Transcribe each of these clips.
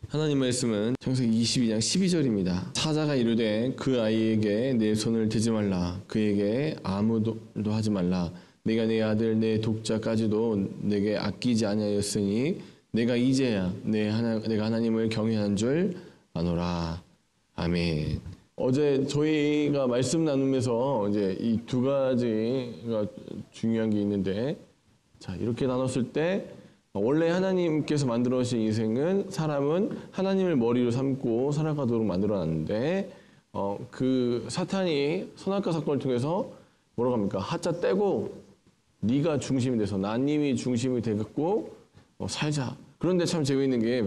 하나님 말씀은 창세기 22장 12절입니다. 사자가 이르되 그 아이에게 내 손을 대지 말라. 그에게 아무도 하지 말라. 내가 내 아들 내 독자까지도 내게 아끼지 아니하였으니 내가 이제야 내가 하나님을 경외하는 줄 아노라. 아멘. 어제 저희가 말씀 나누면서 이제 이 두 가지가 중요한 게 있는데, 자, 이렇게 나눴을 때 원래 하나님께서 만들어주신 인생은 사람은 하나님을 머리로 삼고 살아가도록 만들어놨는데, 그 사탄이 선악과 사건을 통해서 뭐라고 합니까? 하자 떼고 네가 중심이 돼서 나님이 중심이 되겠고 살자. 그런데 참 재미있는 게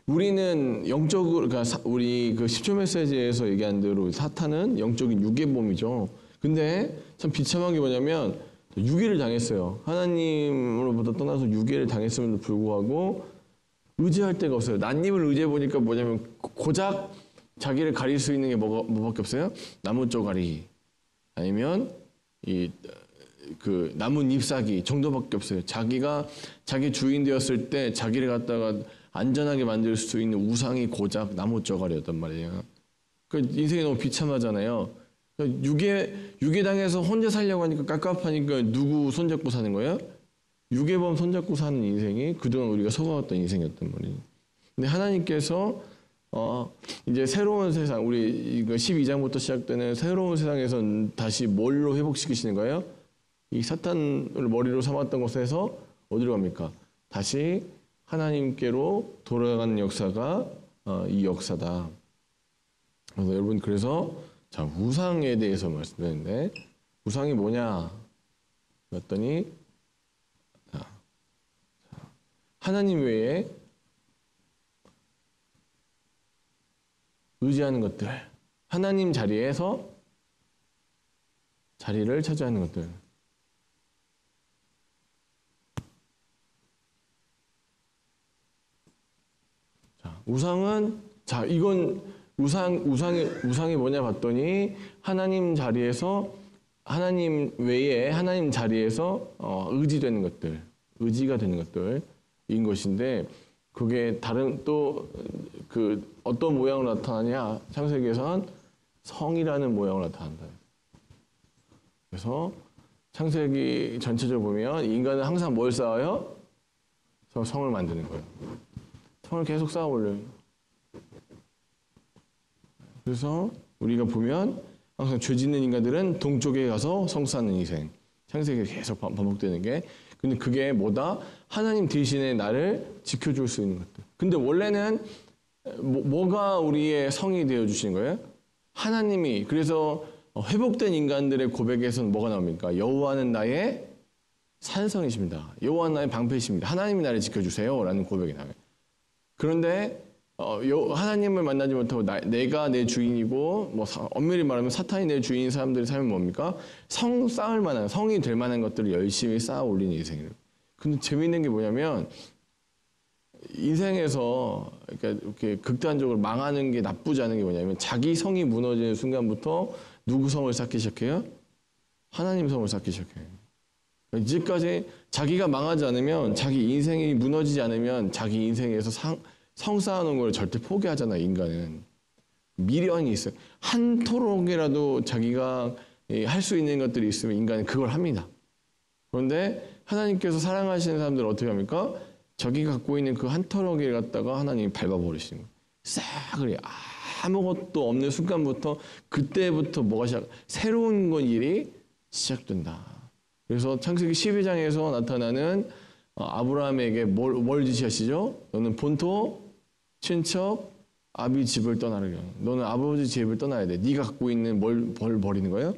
우리는 영적으로, 그러니까 우리 그 10초 메시지에서 얘기한 대로 사탄은 영적인 유괴범이죠. 근데 참 비참한 게 뭐냐면 유괴를 당했어요. 하나님으로부터 떠나서 유괴를 당했음에도 불구하고 의지할 데가 없어요. 나님을 의지해 보니까 뭐냐면 고작 자기를 가릴 수 있는 게 뭐밖에 없어요? 나무 쪼가리 아니면 그 나뭇 잎사귀 정도밖에 없어요. 자기가 자기 주인 되었을 때 자기를 갖다가 안전하게 만들 수 있는 우상이 고작 나무 쪼가리였단 말이에요. 그 인생이 너무 비참하잖아요. 유괴당해서 혼자 살려고 하니까 깝깝하니까 누구 손잡고 사는 거예요? 유괴범 손잡고 사는 인생이 그동안 우리가 속아왔던 인생이었단 말이에요. 근데 하나님께서 이제 새로운 세상, 우리 이거 12장부터 시작되는 새로운 세상에서 다시 뭘로 회복시키시는 거예요? 이 사탄을 머리로 삼았던 곳에서 어디로 갑니까? 다시 하나님께로 돌아가는 역사가 이 역사다. 그래서 여러분, 자, 우상에 대해서 말씀드렸는데, 우상이 뭐냐? 그랬더니, 하나님 외에 의지하는 것들, 하나님 자리에서 자리를 차지하는 것들. 자, 우상은, 자, 이건 우상이 뭐냐 봤더니 하나님 자리에서, 하나님 외에 하나님 자리에서 의지되는 것들, 의지가 되는 것들인 것인데, 그게 다른 또 그 어떤 모양으로 나타나냐? 창세기에서는 성이라는 모양으로 나타난다. 그래서 창세기 전체적으로 보면 인간은 항상 뭘 쌓아요? 성을 만드는 거예요. 성을 계속 쌓아 올려요. 그래서 우리가 보면 항상 죄 짓는 인간들은 동쪽에 가서 성 쌓는 인생. 창세기에 계속 반복되는 게. 근데 그게 뭐다? 하나님 대신에 나를 지켜줄 수 있는 것들. 근데 원래는 뭐가 우리의 성이 되어주시는 거예요? 하나님이. 그래서 회복된 인간들의 고백에서는 뭐가 나옵니까? 여호와는 나의 산성이십니다. 여호와는 나의 방패이십니다. 하나님이 나를 지켜주세요. 라는 고백이 나와요. 그런데 하나님을 만나지 못하고 내가 내 주인이고, 엄밀히 말하면 사탄이 내 주인인 사람들의 삶은 뭡니까? 쌓을 만한, 성이 될 만한 것들을 열심히 쌓아 올리는 인생이에요. 근데 재미있는 게 뭐냐면, 인생에서 이렇게 극단적으로 망하는 게 나쁘지 않은 게 뭐냐면, 자기 성이 무너지는 순간부터 누구 성을 쌓기 시작해요? 하나님 성을 쌓기 시작해요. 이제까지 자기가 망하지 않으면, 자기 인생이 무너지지 않으면 자기 인생에서 성 쌓아놓은 걸 절대 포기하잖아요. 인간은 미련이 있어요. 한 토록이라도 자기가 할 수 있는 것들이 있으면 인간은 그걸 합니다. 그런데 하나님께서 사랑하시는 사람들은 어떻게 합니까? 자기가 갖고 있는 그 한 토록을 갖다가 하나님이 밟아버리시는 거예요. 싹을 아무것도 없는 순간부터, 그때부터 새로운 일이 시작된다. 그래서 창세기 12장에서 나타나는 아브라함에게 뭘 지시하시죠? 너는 본토, 친척, 아비 집을 떠나라. 너는 아버지 집을 떠나야 돼. 네가 갖고 있는 뭘 버리는 거예요?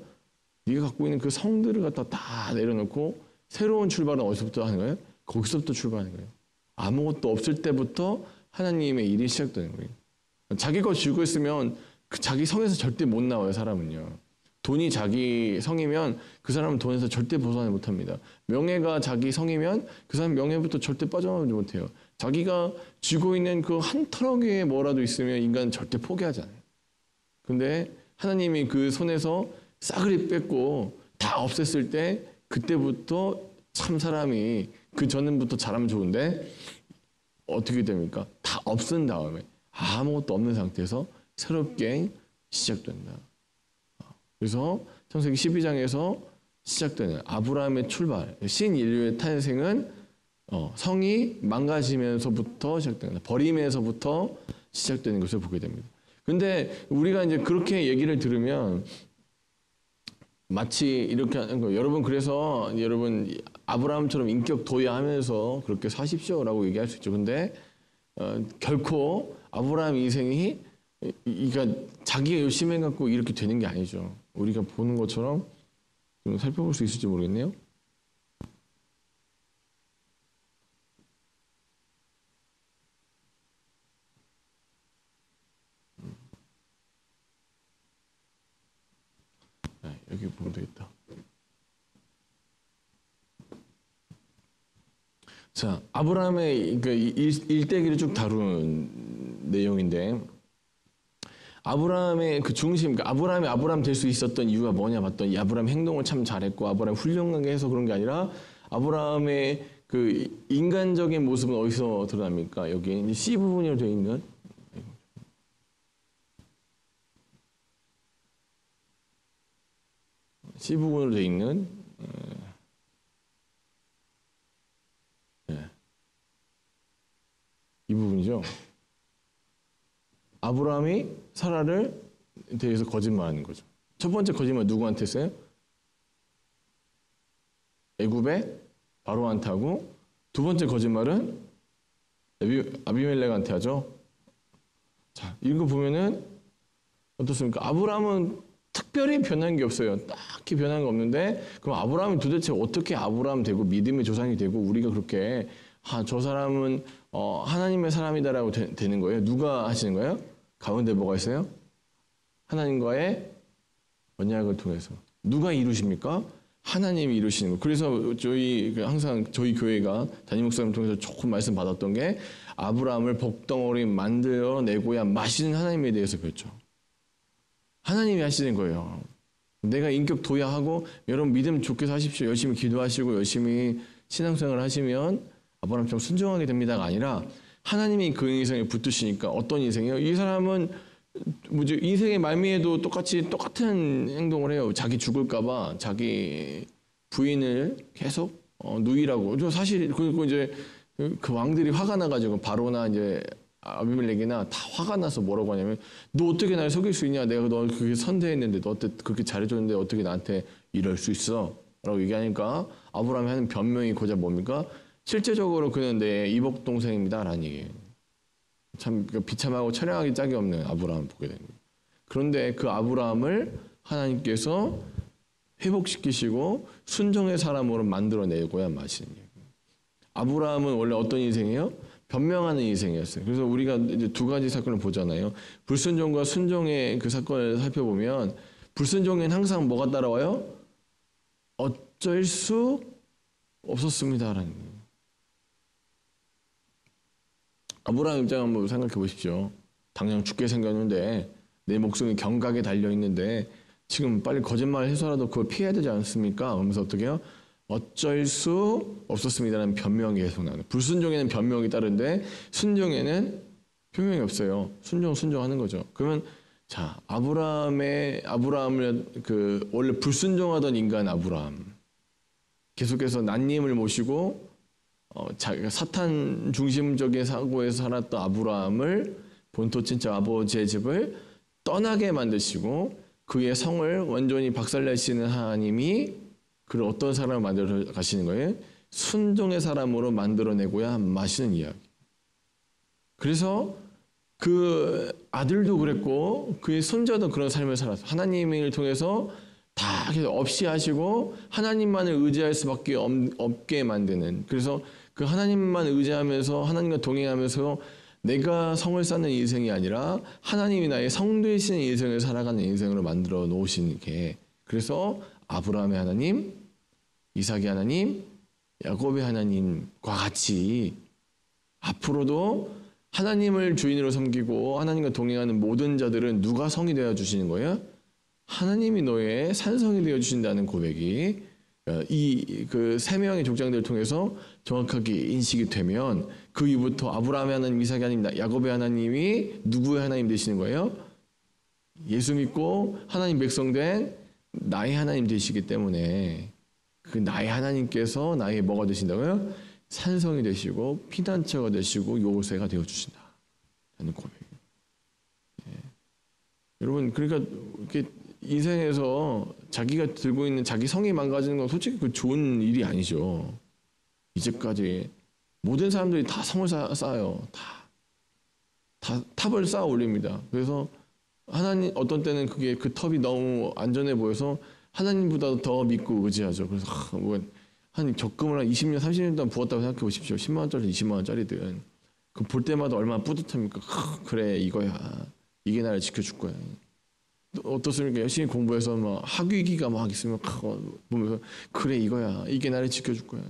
네가 갖고 있는 그 성들을 갖다 다 내려놓고 새로운 출발은 어디서부터 하는 거예요? 거기서부터 출발하는 거예요. 아무것도 없을 때부터 하나님의 일이 시작되는 거예요. 자기 거 쥐고 있으면 그 자기 성에서 절대 못 나와요. 사람은요. 돈이 자기 성이면 그 사람은 돈에서 절대 벗어나지 못합니다. 명예가 자기 성이면 그 사람 명예부터 절대 빠져나오지 못해요. 자기가 쥐고 있는 그 한 트럭에 뭐라도 있으면 인간은 절대 포기하지 않아요. 근데 하나님이 그 손에서 싸그리 뺏고 다 없앴을 때, 그때부터 참 사람이 그 전부터 잘하면 좋은데 어떻게 됩니까? 다 없앤 다음에 아무것도 없는 상태에서 새롭게 시작된다. 그래서 창세기 12장에서 시작되는 아브라함의 출발, 신인류의 탄생은 성이 망가지면서부터 시작됩니다. 버림에서부터 시작되는 것을 보게 됩니다. 근데 우리가 이제 그렇게 얘기를 들으면 마치 이렇게 하는 거예요. 여러분, 그래서 여러분 아브라함처럼 인격 도야하면서 그렇게 사십시오라고 얘기할 수 있죠. 근데 결코 아브라함 인생이 그러니까 자기가 열심히 해갖고 이렇게 되는 게 아니죠. 우리가 보는 것처럼 좀 살펴볼 수 있을지 모르겠네요. 여기 보면 되겠다. 자, 아브라함의 그 일대기를 쭉 다룬 내용인데, 아브라함의 그 중심, 그러니까 아브라함이 아브라함 될 수 있었던 이유가 뭐냐 봤더니 아브라함 행동을 참 잘했고 아브라함 훌륭하게 해서 그런 게 아니라 아브라함의 그 인간적인 모습은 어디서 드러납니까? 여기 이제 C 부분으로 되어 있는 C 부분으로 되어 있는 이 부분이죠. 아브라함이 사라를 대해서 거짓말하는 거죠. 첫 번째 거짓말 누구한테 했어요? 애굽의 바로한테 하고, 두 번째 거짓말은 아비멜렉한테 하죠. 자, 이거 보면은 어떻습니까? 아브라함은 특별히 변한 게 없어요. 딱히 변한 게 없는데, 그럼 아브라함이 도대체 어떻게 아브라함 되고 믿음의 조상이 되고 우리가 그렇게 저 사람은 하나님의 사람이다라고 되는 거예요? 누가 하시는 거예요? 가운데 뭐가 있어요? 하나님과의 언약을 통해서. 누가 이루십니까? 하나님이 이루시는 거예요. 그래서 저희 항상 저희 교회가 담임 목사님 통해서 조금 말씀 받았던 게 아브라함을 복덩어리 만들어내고야 마시는 하나님에 대해서 배웠죠. 하나님이 하시는 거예요. 내가 인격 도야하고 여러분 믿음 좋게 사십시오. 열심히 기도하시고 열심히 신앙생활을 하시면 아브라함처럼 순종하게 됩니다가 아니라 하나님이 그 인생에 붙드시니까 어떤 인생이에요? 이 사람은 인생의 말미에도 똑같은 행동을 해요. 자기 죽을까봐 자기 부인을 계속 누이라고. 사실 그리고 이제 그 왕들이 화가 나가지고 바로나 이제 아비멜렉이나 다 화가 나서 뭐라고 하냐면 너 어떻게 날 속일 수 있냐? 내가 너 그렇게 선대했는데 너 그렇게 잘해줬는데 어떻게 나한테 이럴 수 있어? 라고 얘기하니까 아브라함이 하는 변명이 고작 뭡니까? 실제적으로 그는 내 이복 동생입니다 라는 얘기예요. 참 비참하고 처량하기 짝이 없는 아브라함을 보게 됩니다. 그런데 그 아브라함을 하나님께서 회복시키시고 순종의 사람으로 만들어내고야 마시는 얘기예요. 아브라함은 원래 어떤 인생이에요? 변명하는 인생이었어요. 그래서 우리가 이제 두 가지 사건을 보잖아요. 불순종과 순종의 그 사건을 살펴보면 불순종에는 항상 뭐가 따라와요? 어쩔 수 없었습니다라는 거예요. 아브라함 입장 한번 생각해 보십시오. 당장 죽게 생겼는데 내 목숨이 경각에 달려 있는데 지금 빨리 거짓말 해서라도 그걸 피해야 되지 않습니까? 그러면서 어떻게 해요? 어쩔 수 없었습니다라는 변명이 계속 나와요. 불순종에는 변명이 따른데 순종에는 변명이 없어요. 순종하는 거죠. 그러면 자, 아브라함을 원래 불순종하던 인간 아브라함 계속해서 낫님을 모시고 사탄 중심적인 사고에서 살았던 아브라함을 본토 친척 아버지의 집을 떠나게 만드시고 그의 성을 완전히 박살내시는 하나님이 그를 어떤 사람을 만들어 가시는 거예요? 순종의 사람으로 만들어내고야 마시는 이야기. 그래서 그 아들도 그랬고 그의 손자도 그런 삶을 살았어요. 하나님을 통해서 다 없이 하시고 하나님만을 의지할 수밖에 없게 만드는. 그래서 그 하나님만 의지하면서 하나님과 동행하면서 내가 성을 쌓는 인생이 아니라 하나님이 나의 성 되시는 인생을 살아가는 인생으로 만들어 놓으신 게. 그래서 아브라함의 하나님, 이삭의 하나님, 야곱의 하나님과 같이 앞으로도 하나님을 주인으로 섬기고 하나님과 동행하는 모든 자들은 누가 성이 되어 주시는 거예요? 하나님이 너의 산성이 되어 주신다는 고백이 이 그 세 명의 족장들을 통해서 정확하게 인식이 되면 그 이후부터 아브라함의 하나님, 이삭의 하나님, 야곱의 하나님이 누구의 하나님 되시는 거예요? 예수 믿고 하나님 백성된 나의 하나님 되시기 때문에 그 나의 하나님께서 나의 뭐가 되신다고요? 산성이 되시고 피난처가 되시고 요새가 되어 주신다. 라는 고백이에요. 예. 여러분 그러니까 이렇게 인생에서 자기가 들고 있는 자기 성이 망가지는 건 솔직히 그 좋은 일이 아니죠. 이제까지 모든 사람들이 다 성을 쌓아요. 다 탑을 쌓아 올립니다. 그래서 하나님 어떤 때는 그게 그 탑이 너무 안전해 보여서 하나님보다 더 믿고 의지하죠. 그래서 한 적금을 한 20년, 30년 동안 부었다고 생각해 보십시오. 10만 원짜리, 20만 원짜리든 그 볼 때마다 얼마나 뿌듯합니까? 그래 이거야. 이게 나를 지켜줄 거야. 어떻습니까? 열심히 공부해서 막 학위기가 막 있으면 보면서 그래 이거야. 이게 나를 지켜줄 거야.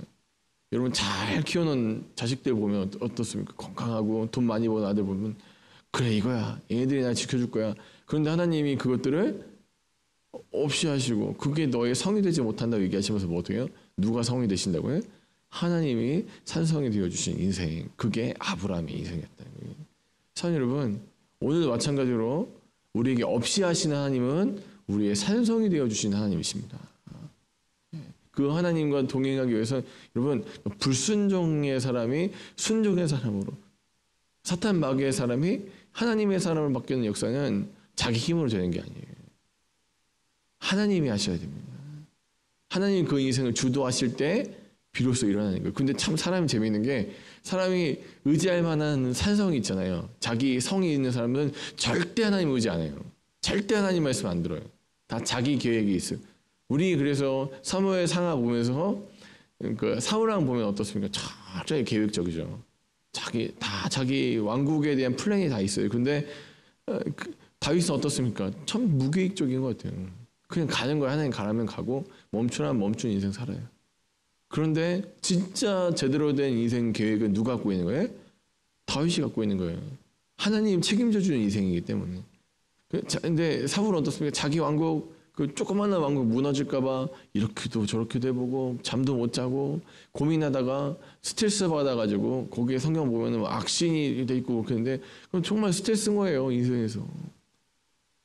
여러분 잘 키워놓은 자식들 보면 어떻습니까? 건강하고 돈 많이 버는 아들 보면 그래 이거야. 얘네들이 나를 지켜줄 거야. 그런데 하나님이 그것들을 없이 하시고 그게 너의 성이 되지 못한다고 얘기하시면서 뭐 어떻게 해요? 누가 성이 되신다고요? 하나님이 산성이 되어주신 인생. 그게 아브라함의 인생이었다는 거예요. 선 여러분 오늘도 마찬가지로 우리에게 없이 하시는 하나님은 우리의 산성이 되어주신 하나님이십니다. 그 하나님과 동행하기 위해서 여러분 불순종의 사람이 순종의 사람으로 사탄 마귀의 사람이 하나님의 사람을 바뀌는 역사는 자기 힘으로 되는 게 아니에요. 하나님이 하셔야 됩니다. 하나님 그 인생을 주도하실 때 비로소 일어나는 거예요. 근데 참 사람이 재미있는 게 사람이 의지할 만한 산성이 있잖아요. 자기 성이 있는 사람은 절대 하나님 의지 안 해요. 절대 하나님 말씀 안 들어요. 다 자기 계획이 있어요. 우리 그래서 사무엘 상하 보면서 그 사울왕 보면 어떻습니까? 굉장히 계획적이죠. 자기 왕국에 대한 플랜이 다 있어요. 근데 다윗은 어떻습니까? 참 무계획적인 것 같아요. 그냥 가는 거예요. 하나님 가라면 가고 멈추라면 멈춘 인생 살아요. 그런데 진짜 제대로 된 인생 계획은 누가 갖고 있는 거예요? 다윗이 갖고 있는 거예요. 하나님 책임져 주는 인생이기 때문에. 근데 사울은 어떻습니까? 자기 왕국 그 조그마한 왕국 무너질까 봐 이렇게도 저렇게도 해보고 잠도 못 자고 고민하다가 스트레스 받아가지고 거기에 성경 보면은 악신이 돼 있고 그런데 그건 정말 스트레스인 거예요. 인생에서.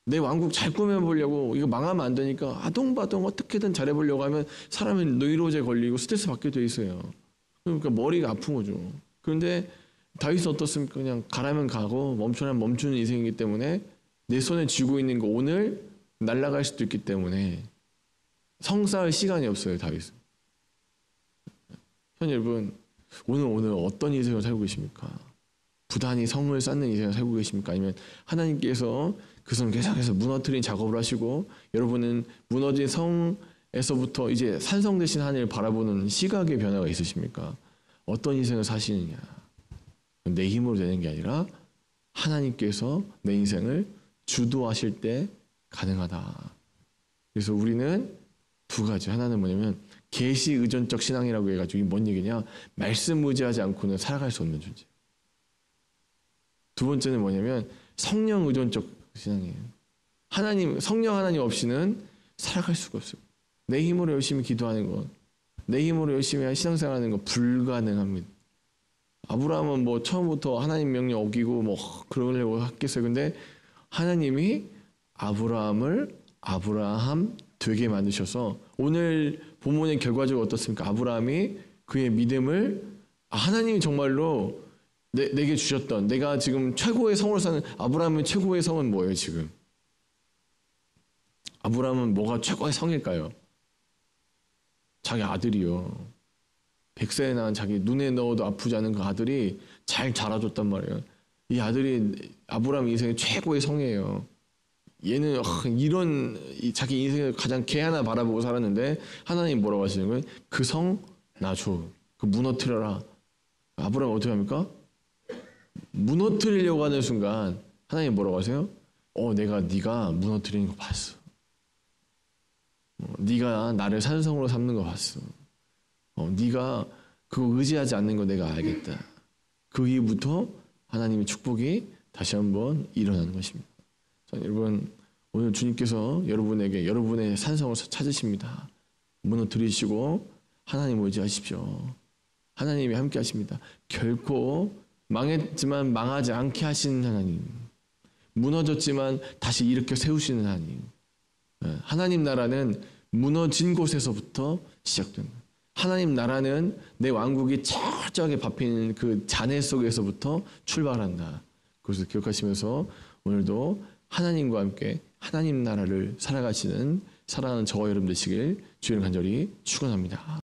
내 왕국 잘 꾸며보려고 이거 망하면 안 되니까 아동바동 어떻게든 잘해보려고 하면 사람이 노이로제 걸리고 스트레스 받게 돼 있어요. 그러니까 머리가 아픈 거죠. 그런데 다윗은 어떻습니까? 그냥 가라면 가고 멈추라면 멈추는 인생이기 때문에 내 손에 쥐고 있는 거 오늘 날아갈 수도 있기 때문에 성 쌓을 시간이 없어요. 다윗은. 현 여러분 오늘 어떤 인생을 살고 계십니까? 부단히 성을 쌓는 인생을 살고 계십니까? 아니면 하나님께서 그 성 계속해서 무너뜨린 작업을 하시고 여러분은 무너진 성에서부터 이제 산성되신 하나님을 바라보는 시각의 변화가 있으십니까? 어떤 인생을 사시느냐? 내 힘으로 되는 게 아니라 하나님께서 내 인생을 주도하실 때 가능하다. 그래서 우리는 두 가지. 하나는 뭐냐면 계시 의존적 신앙이라고 해가지고 이게 뭔 얘기냐? 말씀 의지하지 않고는 살아갈 수 없는 존재. 두 번째는 뭐냐면 성령 의존적 신앙이에요. 성령 하나님 없이는 살아갈 수가 없어요. 내 힘으로 열심히 기도하는 것, 내 힘으로 열심히 신앙생활하는 것 불가능합니다. 아브라함은 뭐 처음부터 하나님 명령 어기고 뭐 그러려고 했겠어요. 근데 하나님이 아브라함을 아브라함 되게 만드셔서 오늘 본문의 결과적으로 어떻습니까? 아브라함이 그의 믿음을 하나님이 정말로 내게 주셨던 내가 지금 최고의 성으로 사는 아브라함의 최고의 성은 뭐예요 지금? 아브라함은 뭐가 최고의 성일까요? 자기 아들이요. 100세에 낳은 자기 눈에 넣어도 아프지 않은 그 아들이 잘 자라줬단 말이에요. 이 아들이 아브라함 인생의 최고의 성이에요. 얘는 이런 자기 인생을 가장 개 하나 바라보고 살았는데 하나님 뭐라고 하시는 거예요? 그 성 나 줘. 그 무너뜨려라. 아브라함 어떻게 합니까? 무너뜨리려고 하는 순간 하나님 뭐라고 하세요? 네가 무너뜨리는 거 봤어. 네가 나를 산성으로 삼는 거 봤어. 네가 그거 의지하지 않는 거 내가 알겠다. 그 이후부터 하나님의 축복이 다시 한번 일어나는 것입니다. 자, 여러분 오늘 주님께서 여러분에게 여러분의 산성을 찾으십니다. 무너뜨리시고 하나님 의지하십시오. 하나님이 함께 하십니다. 결코 망했지만 망하지 않게 하시는 하나님, 무너졌지만 다시 일으켜 세우시는 하나님. 하나님 나라는 무너진 곳에서부터 시작됩니다. 하나님 나라는 내 왕국이 철저하게 밟힌 그 잔해 속에서부터 출발한다. 그것을 기억하시면서 오늘도 하나님과 함께 하나님 나라를 살아가시는 사랑하는 저와 여러분 되시길 주님 간절히 축원합니다.